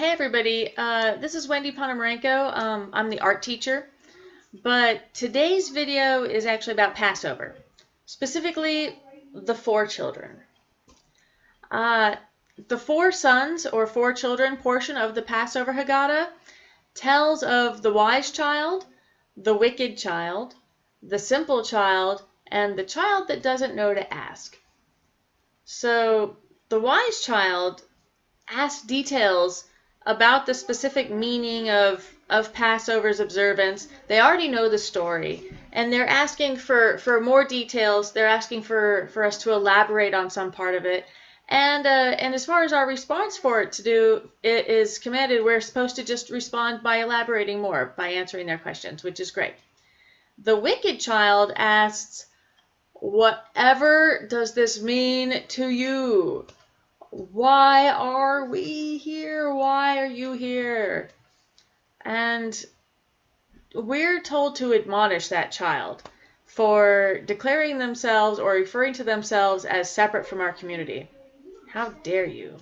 Hey everybody, this is Wendy Ponomarenko. I'm the art teacher, but today's video is actually about Passover, specifically the four children. The four sons or four children portion of the Passover Haggadah tells of the wise child, the wicked child, the simple child, and the child that doesn't know to ask. So the wise child asks details about the specific meaning of Passover's observance. They already know the story, and they're asking for more details. They're asking for us to elaborate on some part of it. And as far as our response for it to do, it is commanded, we're supposed to just respond by elaborating more, by answering their questions, which is great. The wicked child asks, "Whatever does this mean to you? Why are we here? Why are you here?" And we're told to admonish that child for declaring themselves or referring to themselves as separate from our community. How dare you?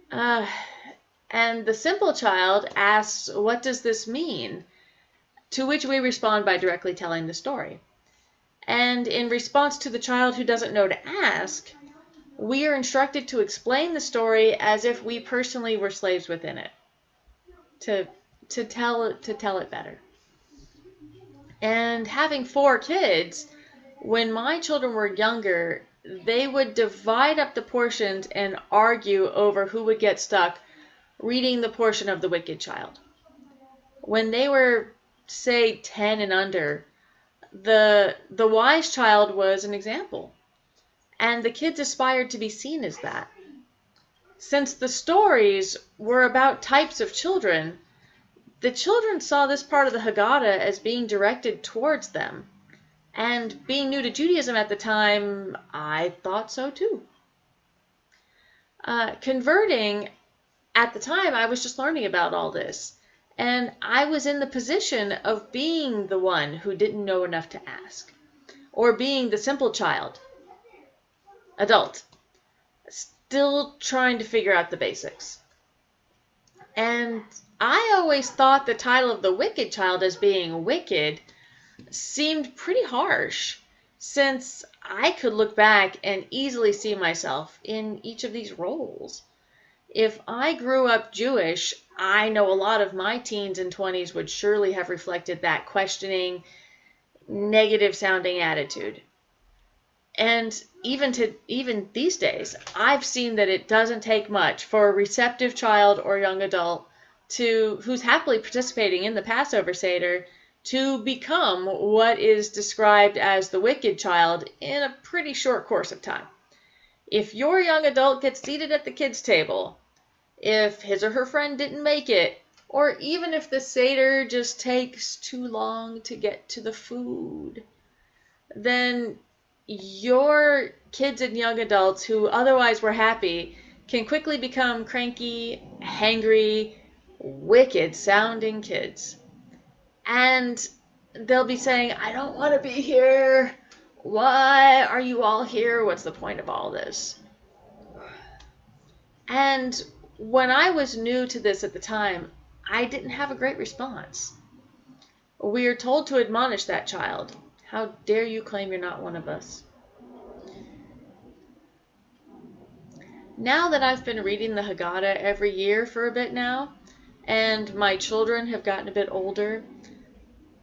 And the simple child asks, "What does this mean?" To which we respond by directly telling the story. And in response to the child who doesn't know to ask, we are instructed to explain the story as if we personally were slaves within it, to tell it better. And having four kids, when my children were younger, they would divide up the portions and argue over who would get stuck reading the portion of the wicked child. When they were, say, 10 and under, the wise child was an example. And the kids aspired to be seen as that. Since the stories were about types of children, the children saw this part of the Haggadah as being directed towards them. And being new to Judaism at the time, I thought so too. Converting, at the time, I was just learning about all this. And I was in the position of being the one who didn't know enough to ask. Or being the simple child, adult, still trying to figure out the basics. And I always thought the title of the wicked child as being wicked seemed pretty harsh, since I could look back and easily see myself in each of these roles. If I grew up Jewish, I know a lot of my teens and 20s would surely have reflected that questioning, negative-sounding attitude. And even these days, I've seen that it doesn't take much for a receptive child or young adult who's happily participating in the Passover Seder to become what is described as the wicked child in a pretty short course of time. If your young adult gets seated at the kids' table, if his or her friend didn't make it, or even if the Seder just takes too long to get to the food, then your kids and young adults who otherwise were happy can quickly become cranky, hangry, wicked-sounding kids. And they'll be saying, "I don't want to be here. Why are you all here? What's the point of all this?" And when I was new to this at the time, I didn't have a great response. We are told to admonish that child. How dare you claim you're not one of us? Now that I've been reading the Haggadah every year for a bit now, and my children have gotten a bit older,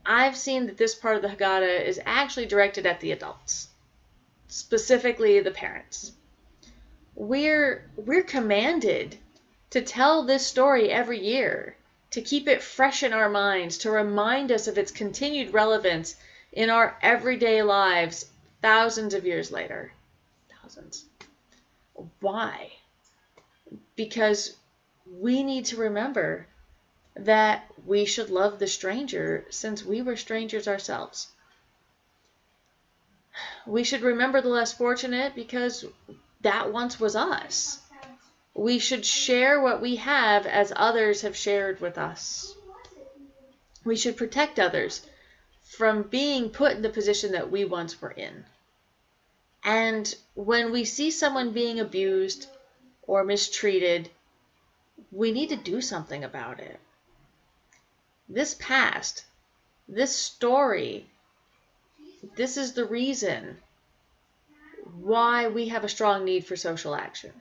I've seen that this part of the Haggadah is actually directed at the adults, specifically the parents. We're commanded to tell this story every year, to keep it fresh in our minds, to remind us of its continued relevance in our everyday lives thousands of years later. Thousands. Why? Because we need to remember that we should love the stranger since we were strangers ourselves. We should remember the less fortunate because that once was us. We should share what we have as others have shared with us. We should protect others from being put in the position that we once were in. And when we see someone being abused or mistreated, we need to do something about it. This past, this story, this is the reason why we have a strong need for social action.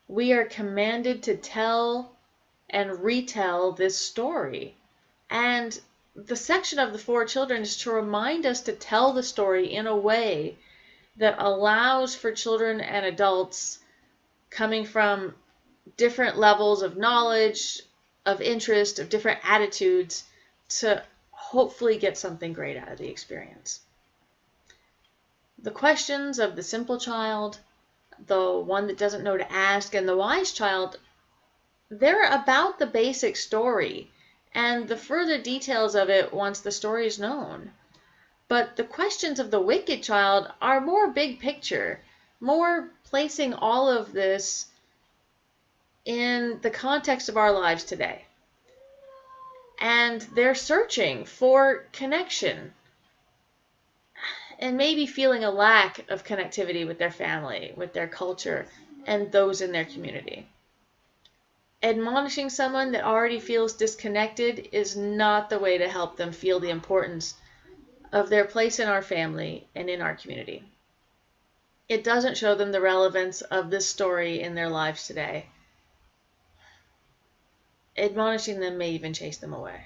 We are commanded to tell and retell this story. And the section of the four children is to remind us to tell the story in a way that allows for children and adults coming from different levels of knowledge, of interest, of different attitudes to hopefully get something great out of the experience. The questions of the simple child, the one that doesn't know to ask, and the wise child, they're about the basic story and the further details of it once the story is known. But the questions of the wicked child are more big picture, more placing all of this in the context of our lives today. And they're searching for connection and maybe feeling a lack of connectivity with their family, with their culture, and those in their community. Admonishing someone that already feels disconnected is not the way to help them feel the importance of their place in our family and in our community. It doesn't show them the relevance of this story in their lives today. Admonishing them may even chase them away.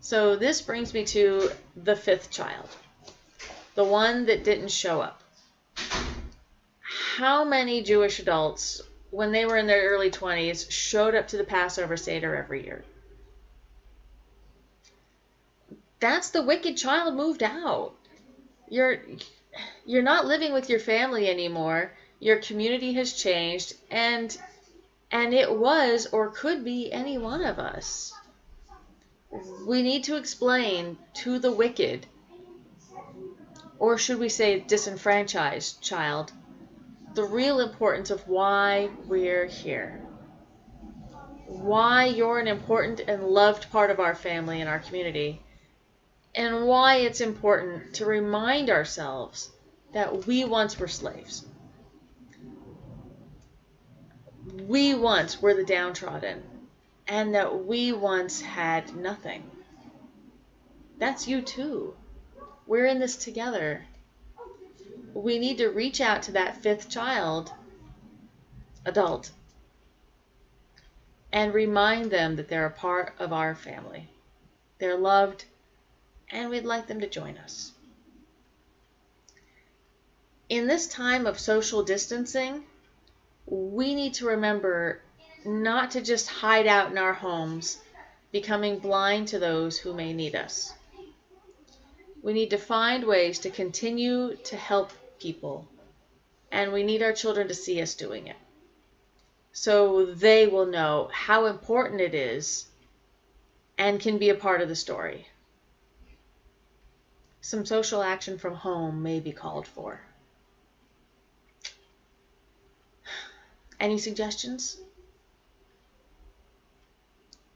So this brings me to the fifth child, the one that didn't show up. How many Jewish adults, when they were in their early 20s, showed up to the Passover Seder every year? That's the wicked child moved out. You're not living with your family anymore. Your community has changed, and it was or could be any one of us. We need to explain to the wicked, or should we say disenfranchised child, the real importance of why we're here. Why you're an important and loved part of our family and our community. And why it's important to remind ourselves that we once were slaves. We once were the downtrodden. And that we once had nothing. That's you too. We're in this together. We need to reach out to that fifth child, adult, and remind them that they're a part of our family. They're loved, and we'd like them to join us. In this time of social distancing, we need to remember not to just hide out in our homes, becoming blind to those who may need us. We need to find ways to continue to help people, and we need our children to see us doing it, so they will know how important it is and can be a part of the story. Some social action from home may be called for. Any suggestions?